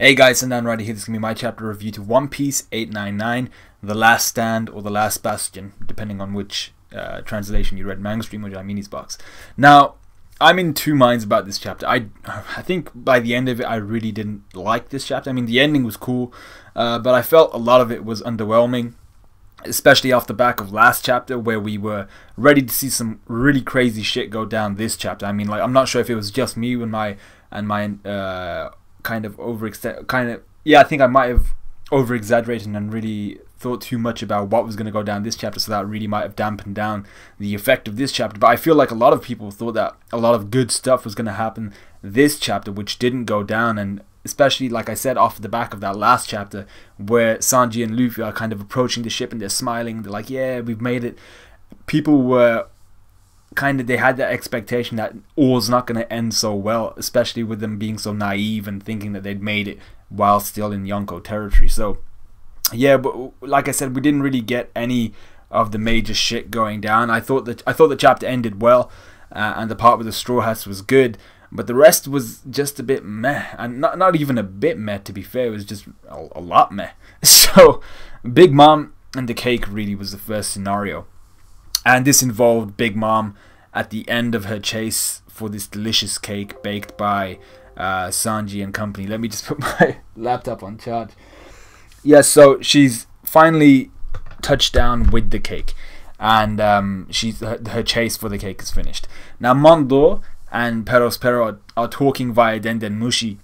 Hey guys, and Dan right here. This is going to be my chapter review to One Piece 899, The Last Stand or The Last Bastion, depending on which translation you read, Mangstream or Jaiminis box. Now, I'm in two minds about this chapter. I think by the end of it, I really didn't like this chapter. I mean, the ending was cool, but I felt a lot of it was underwhelming, especially off the back of last chapter where we were ready to see some really crazy shit go down this chapter. I mean, like, I'm not sure if it was just me when my I think I might have over exaggerated and really thought too much about what was going to go down this chapter, so that really might have dampened down the effect of this chapter. But I feel like a lot of people thought that a lot of good stuff was going to happen this chapter, which didn't go down. And especially, like I said, off the back of that last chapter where Sanji and Luffy are kind of approaching the ship and they're smiling, they're like, yeah, we've made it. People were they had that expectation that all's not going to end so well, especially with them being so naive and thinking that they'd made it while still in Yonko territory. So yeah, but like I said, we didn't really get any of the major shit going down. I thought the chapter ended well, and the part with the Straw Hats was good, but the rest was just a bit meh, and not even a bit meh, to be fair. It was just a lot meh. So Big Mom and the cake really was the first scenario. And this involved Big Mom at the end of her chase for this delicious cake baked by Sanji and company. Let me just put my laptop on charge. Yeah, so she's finally touched down with the cake. And her chase for the cake is finished. Now Mondo and Perospero are talking via Denden Mushi,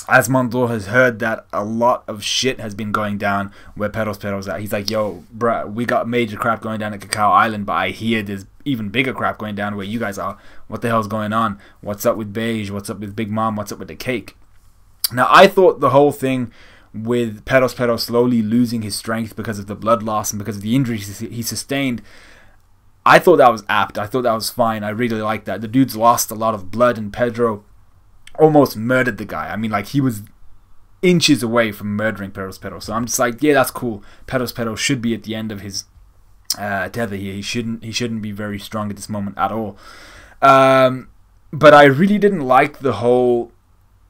as Mondo has heard that a lot of shit has been going down where Perospero's at. He's like, yo, bruh, we got major crap going down at Cacao Island, but I hear there's even bigger crap going down where you guys are. What the hell's going on? What's up with Beige? What's up with Big Mom? What's up with the cake? Now, I thought the whole thing with Perospero slowly losing his strength because of the blood loss and because of the injuries he sustained, I thought that was apt. I thought that was fine. I really liked that. The dude's lost a lot of blood, and Pedro almost murdered the guy. I mean, like, he was inches away from murdering Perospero. So I'm just like, yeah, that's cool. Perospero should be at the end of his tether here. He shouldn't be very strong at this moment at all. But I really didn't like the whole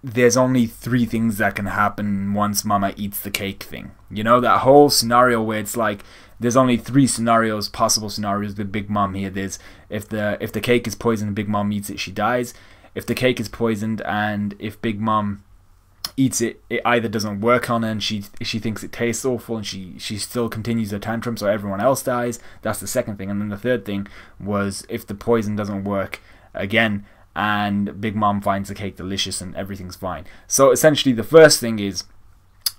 there's only 3 things that can happen once Mama eats the cake thing. You know, that whole scenario where it's like there's only 3 scenarios, possible scenarios with Big Mom here. There's if the cake is poisoned and Big Mom eats it, she dies. If the cake is poisoned and if Big Mom eats it, it either doesn't work on her and she thinks it tastes awful and she still continues her tantrum, so everyone else dies. That's the second thing. And then the third thing was if the poison doesn't work again and Big Mom finds the cake delicious and everything's fine. So essentially the first thing is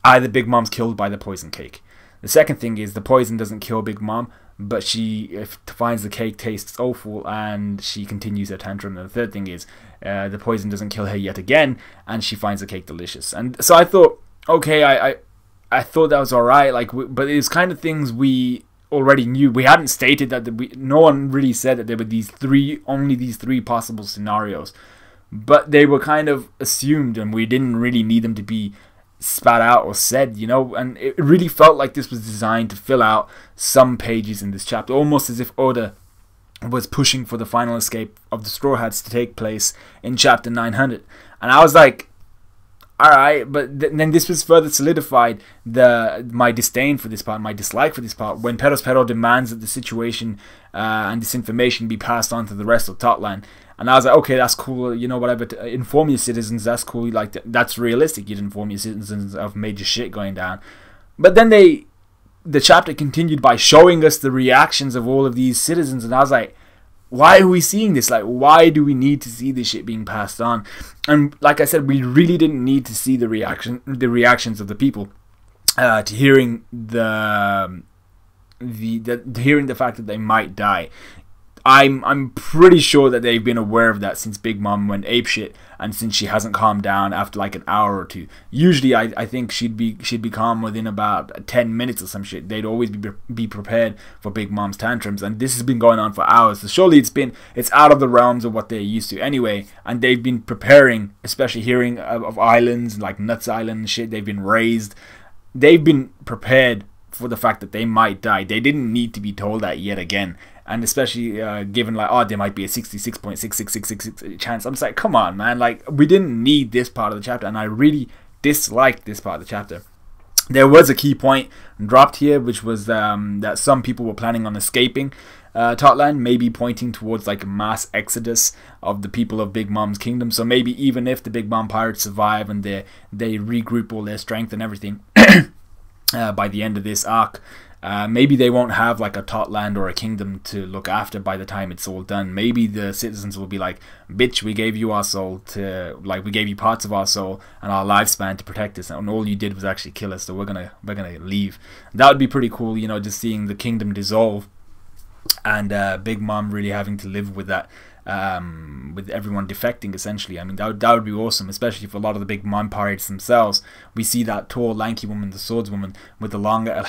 either Big Mom's killed by the poison cake. The second thing is the poison doesn't kill Big Mom, but she finds the cake tastes awful and she continues her tantrum. And the third thing is the poison doesn't kill her yet again and she finds the cake delicious. And so I thought, okay, I thought that was alright, like, but it was kind of things we already knew. We hadn't stated that no one really said that there were only these three possible scenarios, but they were kind of assumed and we didn't really need them to be spat out or said, you know. And it really felt like this was designed to fill out some pages in this chapter, almost as if Oda was pushing for the final escape of the Straw Hats to take place in chapter 900. And I was like, alright, but then this was further solidified, my disdain for this part, my dislike for this part, when Perospero demands that the situation and this information be passed on to the rest of Totland. And I was like, okay, that's cool, you know, whatever, inform your citizens, that's cool, like, that's realistic, you'd inform your citizens of major shit going down. But then the chapter continued by showing us the reactions of all of these citizens, and I was like, why are we seeing this? Like, why do we need to see this shit being passed on? And like I said, we really didn't need to see the reactions of the people to hearing hearing the fact that they might die. I'm pretty sure that they've been aware of that since Big Mom went apeshit and since she hasn't calmed down after like an hour or two. Usually I think she'd be calm within about 10 minutes or some shit. They'd always be prepared for Big Mom's tantrums, and this has been going on for hours. So surely it's out of the realms of what they're used to anyway, and they've been preparing, especially hearing of islands like Nuts Island and shit. They've been raised. They've been prepared for the fact that they might die. They didn't need to be told that yet again. And especially given like, oh, there might be a 66.6666 chance. I'm just like, come on, man. Like, we didn't need this part of the chapter. And I really disliked this part of the chapter. There was a key point dropped here, which was that some people were planning on escaping Totland, maybe pointing towards like a mass exodus of the people of Big Mom's kingdom. So maybe even if the Big Mom pirates survive and they regroup all their strength and everything by the end of this arc, maybe they won't have like a Totland or a kingdom to look after by the time it's all done. Maybe the citizens will be like, bitch, we gave you our soul to, like, we gave you parts of our soul and our lifespan to protect us, and all you did was actually kill us, so we're gonna leave. That would be pretty cool, you know, just seeing the kingdom dissolve and Big Mom really having to live with that, with everyone defecting essentially. I mean, that would be awesome, especially for a lot of the Big Mom pirates themselves. We see that tall, lanky woman, the swordswoman, with the longer,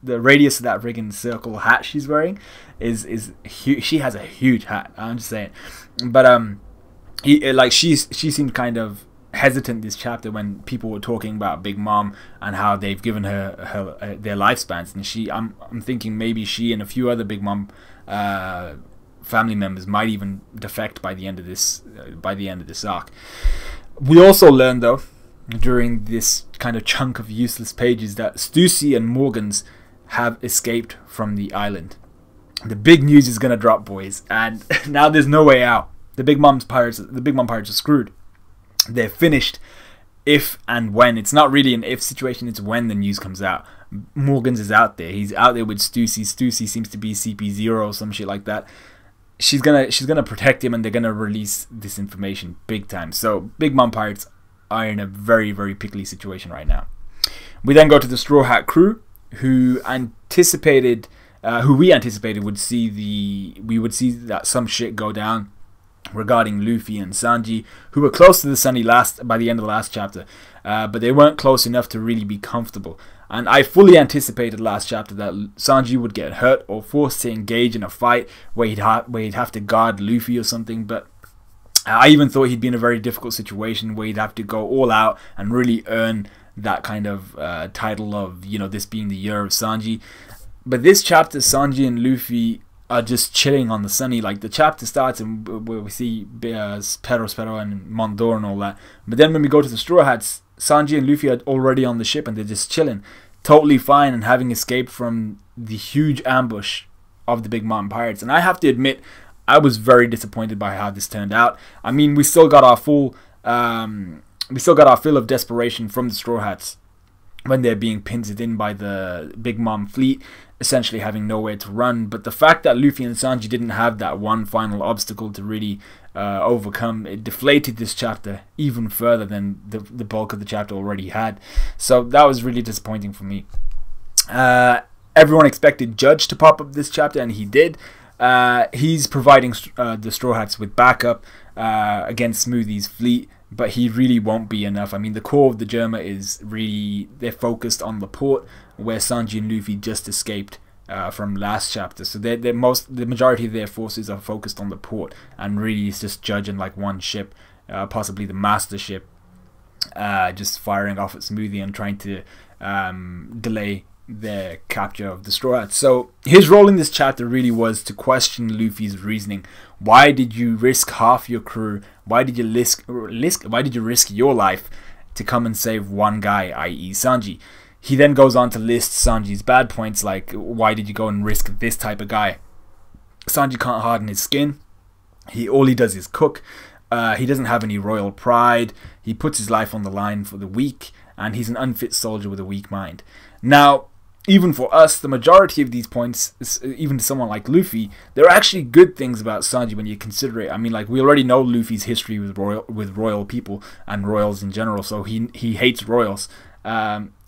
the radius of that friggin' circle hat she's wearing is huge. She has a huge hat. I'm just saying, but she seemed kind of hesitant this chapter when people were talking about Big Mom and how they've given her their lifespans, and I'm thinking maybe she and a few other Big Mom family members might even defect by the end of this arc. We also learned, though, during this kind of chunk of useless pages, that Stussy and Morgans have escaped from the island. The big news is gonna drop, boys, and now there's no way out. The Big Mom pirates are screwed. They're finished if and when. It's not really an if situation, it's when the news comes out. Morgans is out there. He's out there with Stussy. Stussy seems to be CP0 or some shit like that. She's gonna protect him, and they're gonna release this information big time. So Big Mom pirates are in a very, very pickly situation right now. We then go to the Straw Hat crew, who we anticipated would see that some shit go down regarding Luffy and Sanji, who were close to the Sunny by the end of the last chapter, but they weren't close enough to really be comfortable. And I fully anticipated last chapter that Sanji would get hurt or forced to engage in a fight where he'd have to guard Luffy or something. But I even thought he'd be in a very difficult situation where he'd have to go all out and really earn that kind of title of, you know, this being the year of Sanji. But this chapter, Sanji and Luffy are just chilling on the Sunny. Like, the chapter starts and where we see Pero and Mondor and all that, but then when we go to the Straw Hats, Sanji and Luffy are already on the ship and they're just chilling, totally fine, and having escaped from the huge ambush of the Big Mountain Pirates. And I have to admit, I was very disappointed by how this turned out. I mean, we still got our fill of desperation from the Straw Hats when they're being pincered in by the Big Mom fleet, essentially having nowhere to run. But the fact that Luffy and Sanji didn't have that one final obstacle to really overcome, it deflated this chapter even further than the bulk of the chapter already had. So that was really disappointing for me. Everyone expected Judge to pop up this chapter, and he did. He's providing the Straw Hats with backup against Smoothie's fleet, but he really won't be enough. I mean, the core of the Germa is really, they're focused on the port where Sanji and Luffy just escaped from last chapter. So the majority of their forces are focused on the port, and really it's just Judge and like one ship, possibly the master ship, just firing off at Smoothie and trying to delay their capture of the Straw Hats. So his role in this chapter really was to question Luffy's reasoning. Why did you risk half your crew? Why did you risk your life to come and save one guy, i.e. Sanji? He then goes on to list Sanji's bad points, like, why did you go and risk this type of guy? Sanji can't harden his skin. All he does is cook. He doesn't have any royal pride. He puts his life on the line for the weak, and he's an unfit soldier with a weak mind. Now, even for us, the majority of these points, even to someone like Luffy, there are actually good things about Sanji when you consider it. I mean, like, we already know Luffy's history with royal people and royals in general, so he hates royals.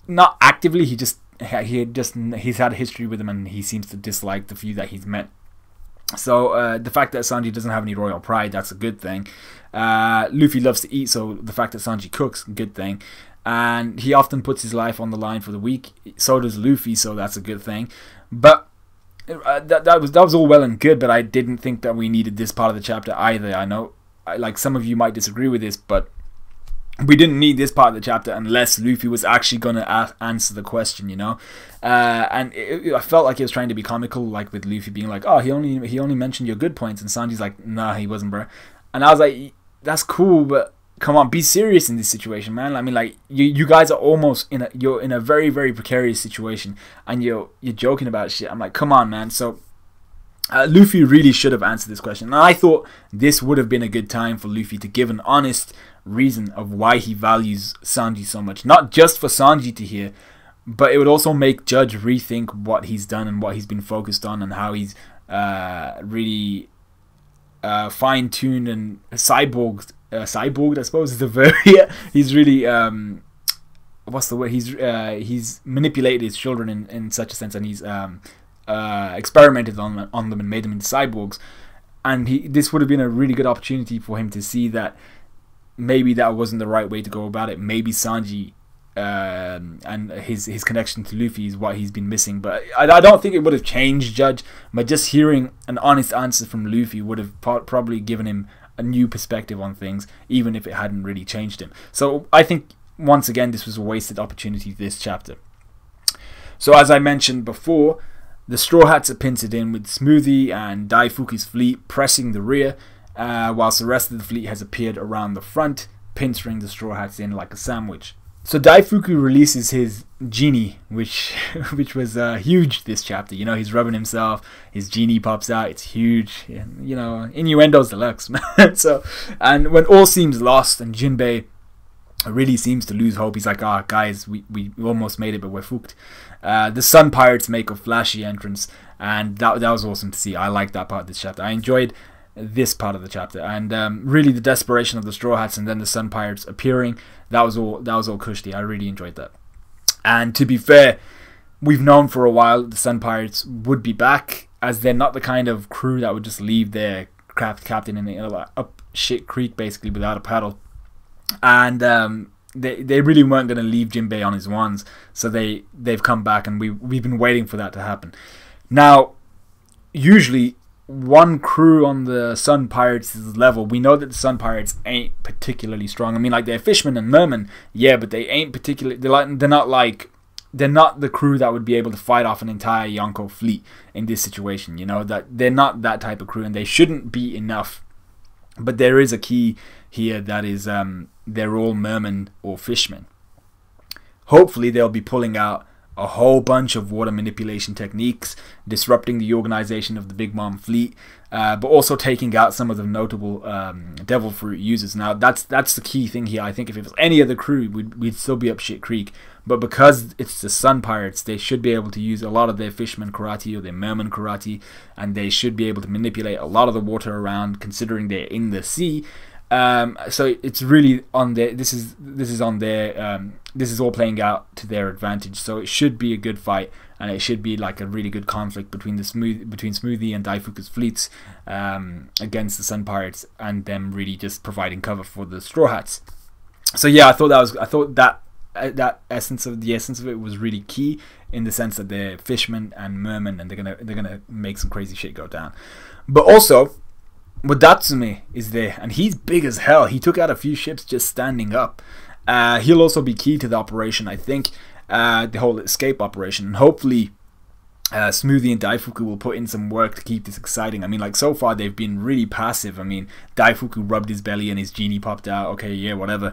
Not actively, he's had a history with them, and he seems to dislike the few that he's met. So the fact that Sanji doesn't have any royal pride, that's a good thing. Luffy loves to eat, so the fact that Sanji cooks, good thing. And he often puts his life on the line for the weak. So does Luffy, so that's a good thing. But that was all well and good, but I didn't think that we needed this part of the chapter either. I know, like, some of you might disagree with this, but we didn't need this part of the chapter unless Luffy was actually going to answer the question, you know. And I felt like he was trying to be comical, like with Luffy being like, oh, he only mentioned your good points, and Sanji's like, nah, he wasn't, bro. And I was like, that's cool, but come on, be serious in this situation, man. I mean, like, you guys are almost you're in a very, very precarious situation, and you're joking about shit. I'm like, come on, man. So Luffy really should have answered this question, and I thought this would have been a good time for Luffy to give an honest reason of why he values Sanji so much, not just for Sanji to hear, but it would also make Judge rethink what he's done and what he's been focused on, and how he's really fine-tuned and cyborged, I suppose is the verb. He's really what's the word? He's manipulated his children in such a sense, and he's experimented on them and made them into cyborgs. And this would have been a really good opportunity for him to see that maybe that wasn't the right way to go about it. Maybe Sanji and his connection to Luffy is what he's been missing. But I don't think it would have changed Judge, but just hearing an honest answer from Luffy would have probably given him a new perspective on things, even if it hadn't really changed him. So I think, once again, this was a wasted opportunity, this chapter. So as I mentioned before, the Straw Hats are pincered in with Smoothie and Daifuku's fleet pressing the rear, whilst the rest of the fleet has appeared around the front, pincering the Straw Hats in like a sandwich. So Daifuku releases his genie, which was huge this chapter. You know, he's rubbing himself, his genie pops out, it's huge. You know, innuendos deluxe, man. So, and when all seems lost and Jinbei really seems to lose hope, he's like, guys, we almost made it, but we're fucked. The Sun Pirates make a flashy entrance, and that was awesome to see. I liked that part of this chapter. I enjoyed this part of the chapter, and really the desperation of the Straw Hats and then the Sun Pirates appearing, that was all cushy. I really enjoyed that. And to be fair, we've known for a while that the Sun Pirates would be back, as they're not the kind of crew that would just leave their craft captain in up shit creek basically without a paddle. And they really weren't going to leave Jinbei on his wands, so they've come back, and we've been waiting for that to happen. Now, usually one crew on the Sun Pirates' level, we know that the Sun Pirates ain't particularly strong. I mean, like, they're fishermen and mermen, yeah, but they ain't particularly. They're not the crew that would be able to fight off an entire Yonko fleet in this situation. You know, that they're not that type of crew, and they shouldn't be enough. But there is a key here, that is they're all mermen or fishmen. Hopefully they'll be pulling out a whole bunch of water manipulation techniques, disrupting the organization of the Big Mom fleet, but also taking out some of the notable Devil Fruit users. Now that's the key thing here. I think if it was any other crew, we'd still be up shit creek. But because it's the Sun Pirates, they should be able to use a lot of their fisherman karate or their merman karate, and they should be able to manipulate a lot of the water around, considering they're in the sea. So it's really on their. This is on their. This is all playing out to their advantage. So it should be a good fight, and it should be like a really good conflict between Smoothie and Daifuku's fleets against the Sun Pirates, and them really just providing cover for the Straw Hats. So yeah, I thought that essence of it was really key, in the sense that they're fishermen and mermen, and they're gonna make some crazy shit go down. But also, Wadatsume is there, and he's big as hell. He took out a few ships just standing up. He'll also be key to the operation, I think, the whole escape operation. And hopefully Smoothie and Daifuku will put in some work to keep this exciting. I mean, like, so far they've been really passive. I mean, Daifuku rubbed his belly and his genie popped out. Okay, yeah, whatever.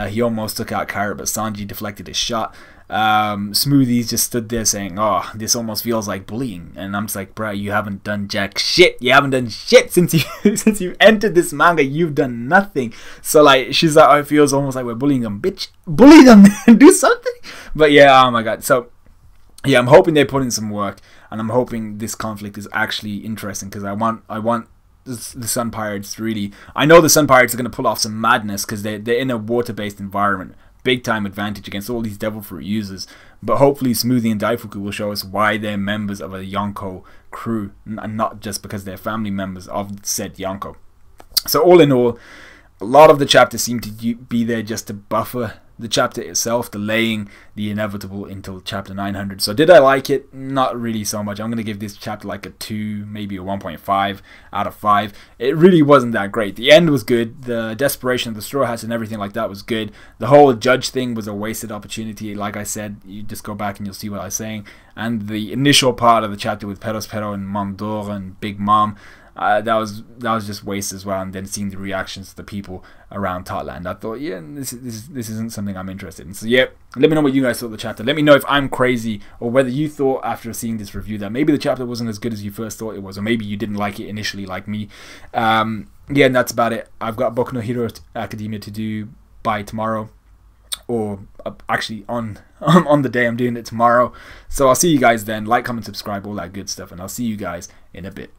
He almost took out Carrot, but Sanji deflected his shot. Smoothie's just stood there saying, "Oh, this almost feels like bullying," and I'm just like, "Bruh, you haven't done jack shit. You haven't done shit since you entered this manga. You've done nothing." So like, she's like, "Oh, it feels almost like we're bullying them, bitch. Bully them, do something." But yeah, oh my god. So yeah, I'm hoping they put in some work, and I'm hoping this conflict is actually interesting, because I want the Sun Pirates really. I know the Sun Pirates are gonna pull off some madness, because they're in a water-based environment. Big time advantage against all these Devil Fruit users, but hopefully Smoothie and Daifuku will show us why they're members of a Yonko crew, and not just because they're family members of said Yonko. So all in all, a lot of the chapter seemed to be there just to buffer the chapter itself, delaying the inevitable until chapter 900. So did I like it? Not really so much. I'm going to give this chapter like a 2, maybe a 1.5 out of 5. It really wasn't that great. The end was good. The desperation of the Straw Hats and everything like that was good. The whole Judge thing was a wasted opportunity. Like I said, you just go back and you'll see what I was saying. And the initial part of the chapter with Peros Pero and Mondor and Big Mom, that was just waste as well. And then seeing the reactions to the people around Totland, I thought, yeah, this isn't something I'm interested in. So yeah, let me know what you guys thought of the chapter. Let me know if I'm crazy, or whether you thought after seeing this review that maybe the chapter wasn't as good as you first thought it was, or maybe you didn't like it initially like me. Yeah, and that's about it. I've got Boku no Hero Academia to do by tomorrow, or actually on the day I'm doing it tomorrow. So I'll see you guys then. Like, comment, subscribe, all that good stuff, and I'll see you guys in a bit.